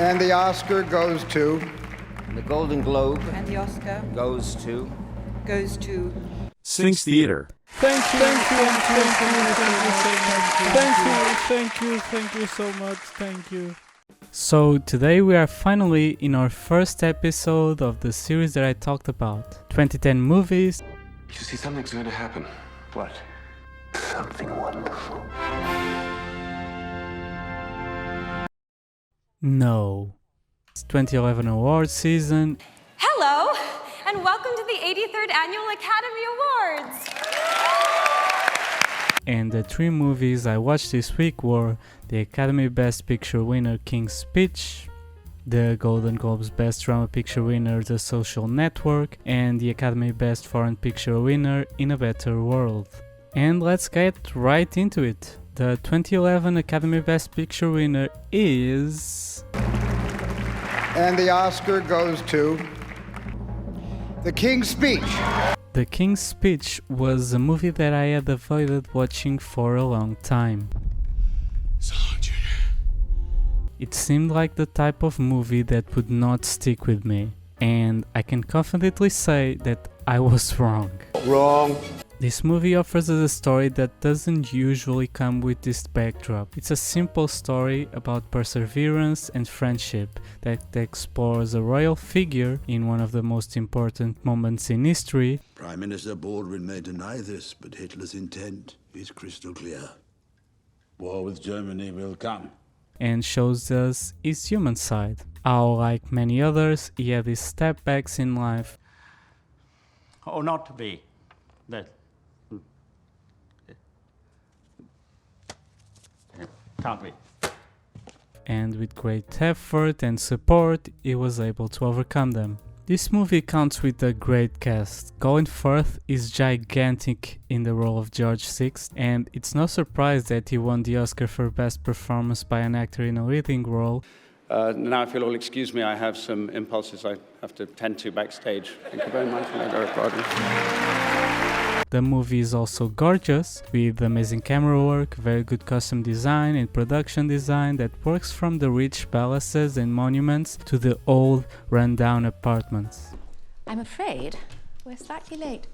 And the Oscar goes to... And the Golden Globe And the Oscar goes to... goes to... Sphinx Theater. Thank you so much, thank you. So today we are finally in our first episode of the series that I talked about. 2010 movies. You see, something's going to happen. What? Something wonderful. No. It's 2011 award season. Hello, and welcome to the 83rd Annual Academy Awards. And the three movies I watched this week were the Academy Best Picture winner King's Speech, the Golden Globes Best Drama Picture winner The Social Network, and the Academy Best Foreign Picture winner In a Better World. And let's get right into it. The 2011 Academy Best Picture winner is... And the Oscar goes to... The King's Speech. The King's Speech was a movie that I had avoided watching for a long time. Sergeant. It seemed like the type of movie that would not stick with me, and I can confidently say that I was wrong. Wrong. This movie offers us a story that doesn't usually come with this backdrop. It's a simple story about perseverance and friendship that explores a royal figure in one of the most important moments in history. Prime Minister Baldwin may deny this, but Hitler's intent is crystal clear. War with Germany will come. And shows us his human side. How, like many others, he had his step-backs in life. Oh, not to be. That. Can't be. And with great effort and support, he was able to overcome them. This movie counts with a great cast. Colin Firth is gigantic in the role of George VI, and it's no surprise that he won the Oscar for Best Performance by an Actor in a Leading Role. Now, if you'll all excuse me, I have some impulses I have to tend to backstage. Thank you very much for that, Gordon. The movie is also gorgeous, with amazing camera work, very good costume design and production design that works from the rich palaces and monuments to the old, run-down apartments. I'm afraid we're slightly late.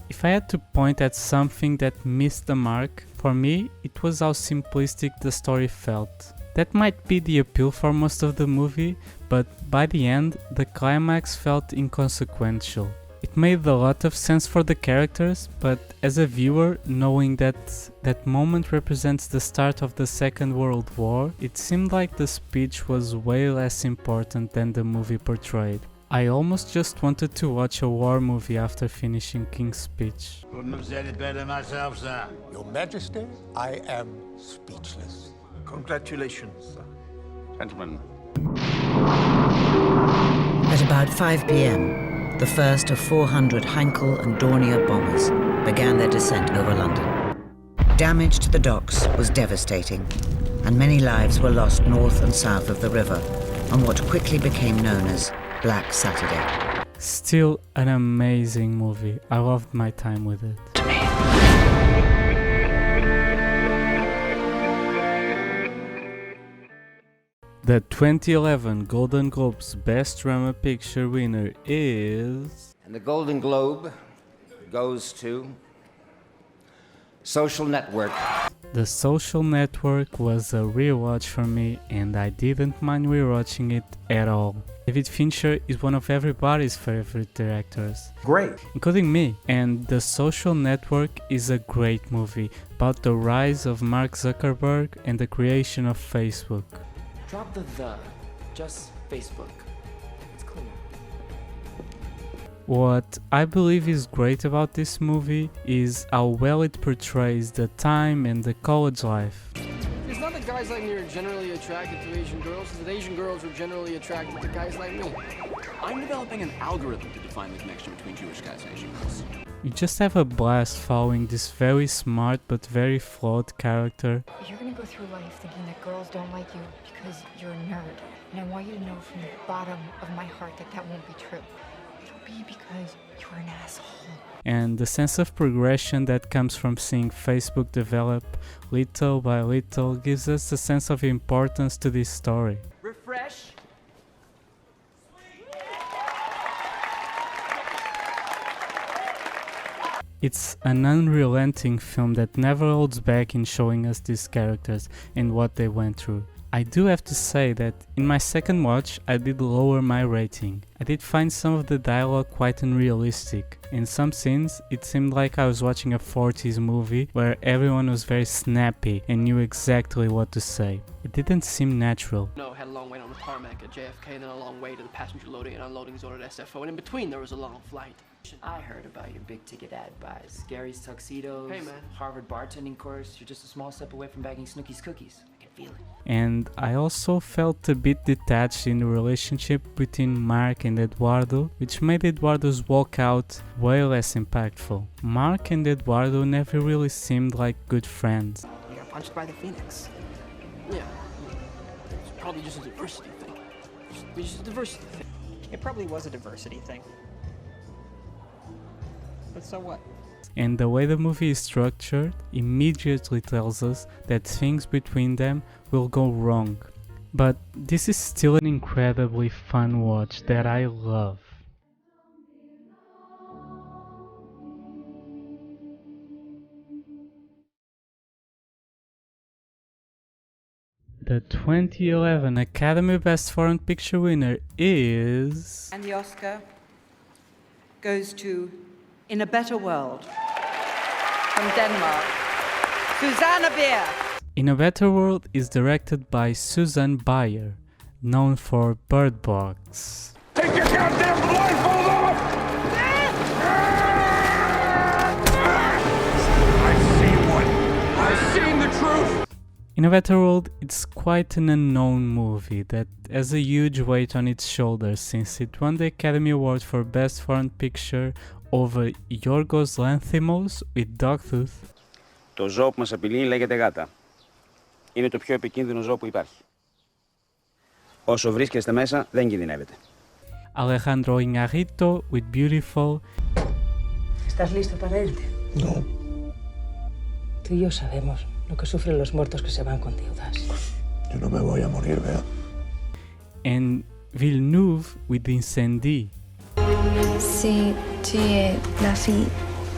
If I had to point at something that missed the mark, for me, it was how simplistic the story felt. That might be the appeal for most of the movie, but by the end, the climax felt inconsequential. It made a lot of sense for the characters, but as a viewer, knowing that that moment represents the start of the Second World War, it seemed like the speech was way less important than the movie portrayed. I almost just wanted to watch a war movie after finishing King's Speech. Couldn't have said it better myself, sir. Your Majesty, I am speechless. Congratulations, sir. Gentlemen. At about 5 p.m., the first of 400 Heinkel and Dornier bombers began their descent over London. Damage to the docks was devastating, and many lives were lost north and south of the river on what quickly became known as Black Saturday. Still an amazing movie. I loved my time with it. The 2011 Golden Globes Best Drama Picture winner is... And the Golden Globe goes to... Social Network. The Social Network was a rewatch for me, and I didn't mind rewatching it at all. David Fincher is one of everybody's favorite directors. Great. Including me. And The Social Network is a great movie about the rise of Mark Zuckerberg and the creation of Facebook. Drop the just Facebook. It's clear. What I believe is great about this movie is how well it portrays the time and the college life. It's not that guys like me are generally attracted to Asian girls, it's that Asian girls are generally attracted to guys like me. I'm developing an algorithm to define the connection between Jewish guys and Asian girls. You just have a blast following this very smart but very flawed character. You're gonna go through life thinking that girls don't like you because you're a nerd. And I want you to know from the bottom of my heart that that won't be true. It'll be because you're And the sense of progression that comes from seeing Facebook develop little by little gives us a sense of importance to this story. Refresh. It's an unrelenting film that never holds back in showing us these characters and what they went through. I do have to say that in my second watch I did lower my rating. I did find some of the dialogue quite unrealistic. In some scenes it seemed like I was watching a 40s movie where everyone was very snappy and knew exactly what to say. It didn't seem natural. No, had a long wait on the tarmac at JFK, then a long way to the passenger loading and unloading zone at SFO, and in between there was a long flight. I heard about your big ticket ad buys. Gary's tuxedos, Hey, man. Harvard bartending course. You're just a small step away from bagging Snooki's cookies. I can feel it. And I also felt a bit detached in the relationship between Mark and Eduardo, which made Eduardo's walkout way less impactful. Mark and Eduardo never really seemed like good friends. You got punched by the Phoenix. Yeah. It's probably just a diversity thing. Just a diversity thing. It probably was a diversity thing. But so what? And the way the movie is structured immediately tells us that things between them will go wrong. But this is still an incredibly fun watch that I love. The 2011 Academy Best Foreign Picture winner is... And the Oscar goes to In a Better World from Denmark, Susanne Bier. In a Better World is directed by Susanne Bier, known for Bird Box. Take your goddamn blindfold off! I've seen one. I've seen the truth. In a Better World, it's quite an unknown movie that has a huge weight on its shoulders since it won the Academy Award for Best Foreign Picture over Yorgos Lanthimos with Dogtooth. Το ζώο που μας απειλεί λέγεται γάτα. Είναι το πιο επικίνδυνο ζώο που υπάρχει. Όσο βρίσκεστε μέσα, δεν κινδυνεύετε. Alejandro Iñárritu with Beautiful. ¿Estás listo para irte? No. Tú y yo sabemos lo que sufren los muertos que se van con deudas. Yo no me voy a morir, Bea. And Villeneuve with Incendie. Si tu es la fille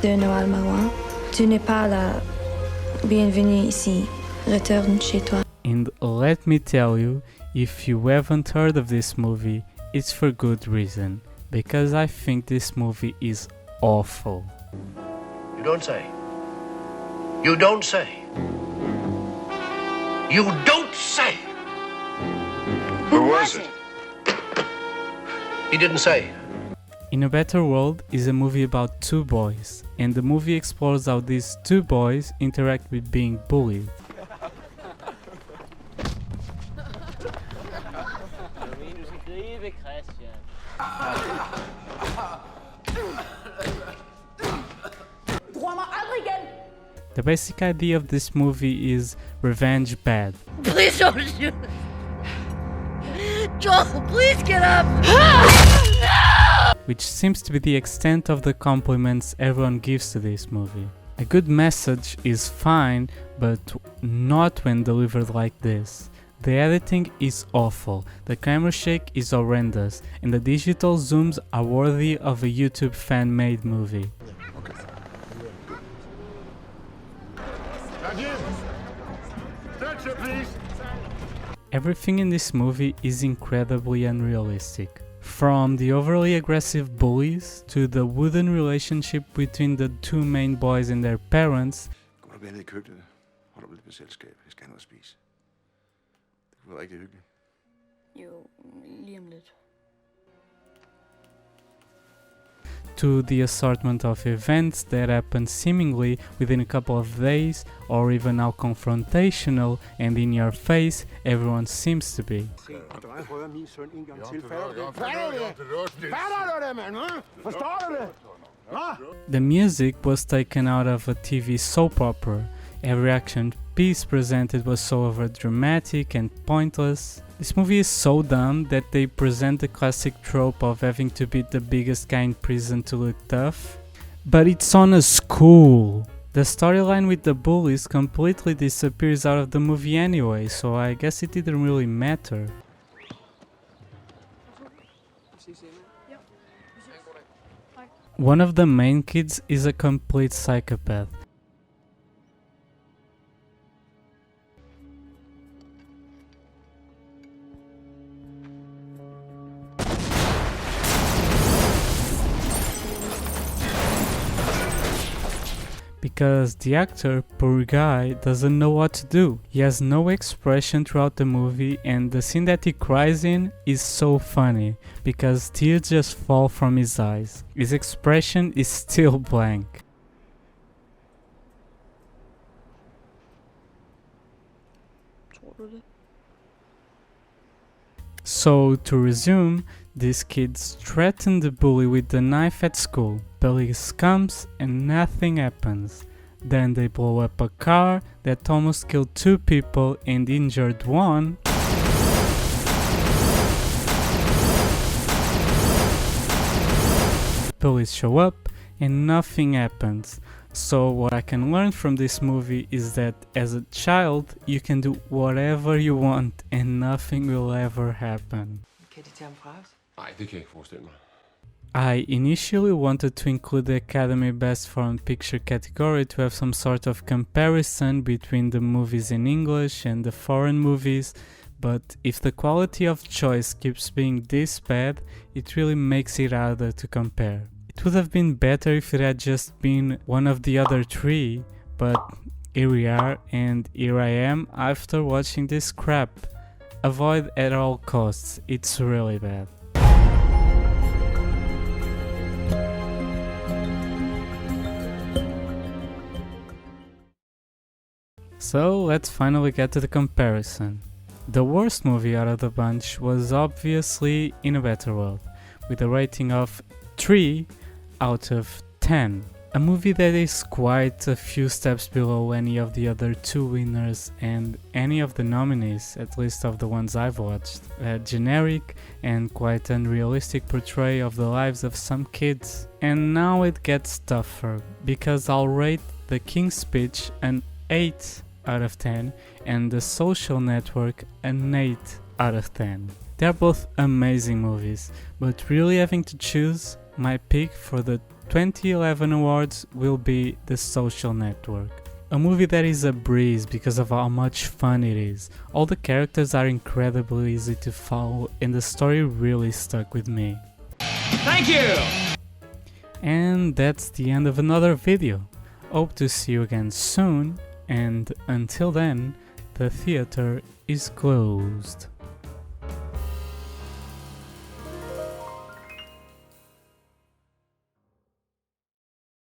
de Noël Marois, tu n'es pas la bienvenue ici. Retourne chez toi. And let me tell you, if you haven't heard of this movie, it's for good reason. Because I think this movie is awful. You don't say. You don't say. You don't say. Who was it? He didn't say. In a Better World is a movie about two boys, and the movie explores how these two boys interact with being bullied. The basic idea of this movie is revenge bad. Please don't shoot! Joel, please get up! Which seems to be the extent of the compliments everyone gives to this movie. A good message is fine, but not when delivered like this. The editing is awful, the camera shake is horrendous, and the digital zooms are worthy of a YouTube fan-made movie. Everything in this movie is incredibly unrealistic. From the overly aggressive bullies to the wooden relationship between the two main boys and their parents. Kommer du ned i køkkenet? Hold op lidt med selskab. Jeg skal have noget at spise. Det kunne være rigtig hyggeligt. Jo, lige om lidt. To the assortment of events that happen seemingly within a couple of days, or even how confrontational and in your face everyone seems to be. The music was taken out of a TV soap opera. Every action piece presented was so overdramatic and pointless. This movie is so dumb that they present the classic trope of having to beat the biggest guy in prison to look tough. But it's on a school. The storyline with the bullies completely disappears out of the movie anyway, so I guess it didn't really matter. One of the main kids is a complete psychopath. Because the actor, poor guy, doesn't know what to do. He has no expression throughout the movie, and the scene that he cries in is so funny because tears just fall from his eyes. His expression is still blank. So, to resume, these kids threaten the bully with the knife at school. Police comes and nothing happens. Then they blow up a car that almost killed 2 people and injured 1. Police show up and nothing happens. So what I can learn from this movie is that as a child you can do whatever you want and nothing will ever happen. Kan de tage ham fra os? Nej, det kan jeg ikke forestille mig. I initially wanted to include the Academy Best Foreign Picture category to have some sort of comparison between the movies in English and the foreign movies, but if the quality of choice keeps being this bad, it really makes it harder to compare. It would have been better if it had just been one of the other 3, but here we are and here I am after watching this crap. Avoid at all costs, it's really bad. So let's finally get to the comparison. The worst movie out of the bunch was obviously In a Better World, with a rating of 3 out of 10. A movie that is quite a few steps below any of the other 2 winners and any of the nominees, at least of the ones I've watched. A generic and quite unrealistic portrayal of the lives of some kids. And now it gets tougher, because I'll rate The King's Speech an 8 out of 10 and The Social Network an 8 out of 10. They're both amazing movies, but really having to choose, my pick for the 2011 awards will be The Social Network. A movie that is a breeze because of how much fun it is. All the characters are incredibly easy to follow and the story really stuck with me. Thank you! And that's the end of another video. Hope to see you again soon, and until then, the theater is closed.